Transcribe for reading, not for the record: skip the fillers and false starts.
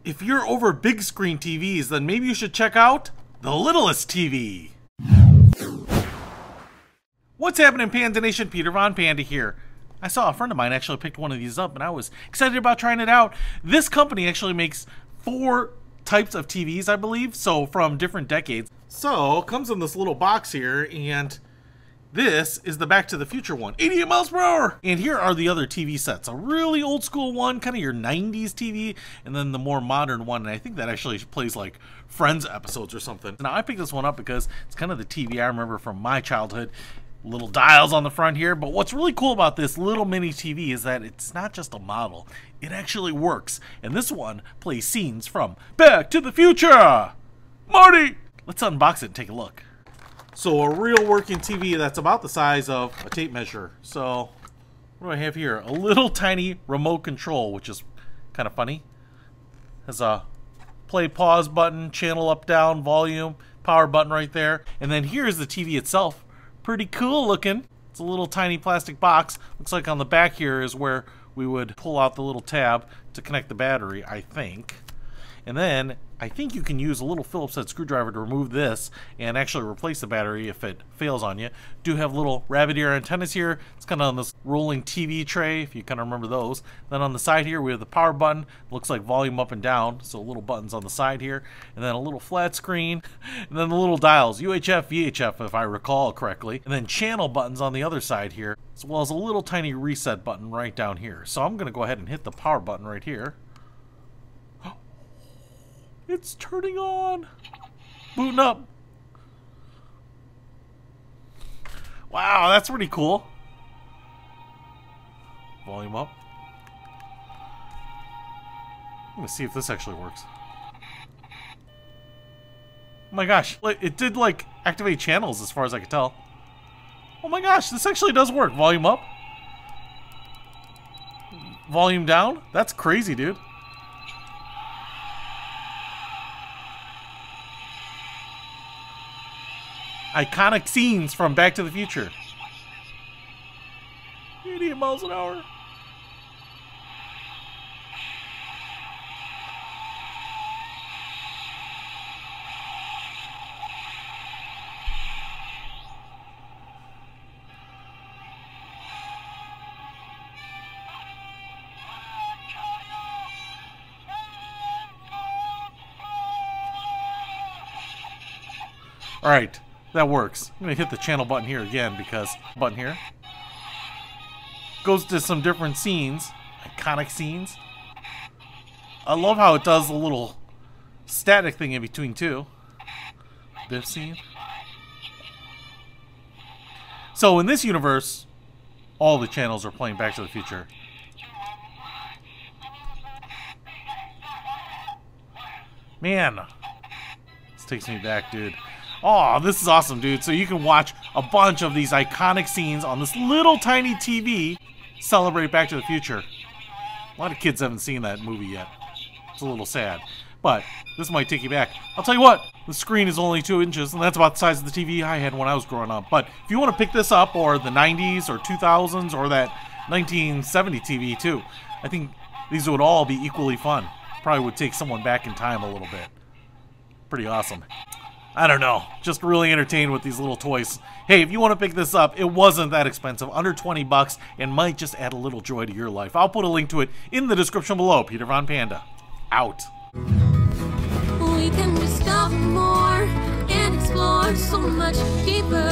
If you're over big screen TVs, then maybe you should check out the littlest TV. What's happening, Panda Nation? Peter Von Panda here. I saw a friend of mine actually picked one of these up and I was excited about trying it out. This company actually makes 4 types of TVs, I believe, so from different decades. So it comes in this little box here, and this is the Back to the Future one, 88 miles per hour. And here are the other TV sets. A really old school one, kind of your 90s TV, and then the more modern one, and I think that actually plays like Friends episodes or something. Now I picked this one up because it's kind of the TV I remember from my childhood. Little dials on the front here, but what's really cool about this little mini TV is that it's not just a model, it actually works. And this one plays scenes from Back to the Future! Marty! Let's unbox it and take a look. So a real working TV that's about the size of a tape measure. So what do I have here? A little tiny remote control, which is kind of funny. Has a play pause button, channel up down, volume, power button right there. And then here's the TV itself. Pretty cool looking. It's a little tiny plastic box. Looks like on the back here is where we would pull out the little tab to connect the battery, I think. And then I think you can use a little Phillips head screwdriver to remove this and actually replace the battery if it fails on you. Do have little rabbit ear antennas here. It's kind of on this rolling TV tray, if you kind of remember those. Then on the side here we have the power button. Looks like volume up and down, so little buttons on the side here. And then a little flat screen. And then the little dials, UHF, VHF if I recall correctly. And then channel buttons on the other side here, as well as a little tiny reset button right down here. So I'm going to go ahead and hit the power button right here. It's turning on. Booting up. Wow, that's pretty cool. Volume up. I'm gonna see if this actually works. Oh my gosh, it did like activate channels as far as I could tell. Oh my gosh, this actually does work. Volume up. Volume down. That's crazy, dude. Iconic scenes from Back to the Future. 88 miles an hour. All right. That works. I'm going to hit the channel button here again because button here goes to some different scenes, iconic scenes. I love how it does a little static thing in between too. This scene. So in this universe, all the channels are playing Back to the Future. Man, this takes me back, dude. Oh, this is awesome, dude. So you can watch a bunch of these iconic scenes on this little tiny TV. Celebrate Back to the Future. A lot of kids haven't seen that movie yet. It's a little sad. But this might take you back. I'll tell you what, the screen is only 2 inches, and that's about the size of the TV I had when I was growing up. But if you want to pick this up, or the 90s, or 2000s, or that 1970 TV too, I think these would all be equally fun. Probably would take someone back in time a little bit. Pretty awesome. I don't know, just really entertained with these little toys. Hey, if you want to pick this up, it wasn't that expensive, under 20 bucks, and might just add a little joy to your life. I'll put a link to it in the description below. Peter Von Panda, out. We can discover more and explore so much deeper.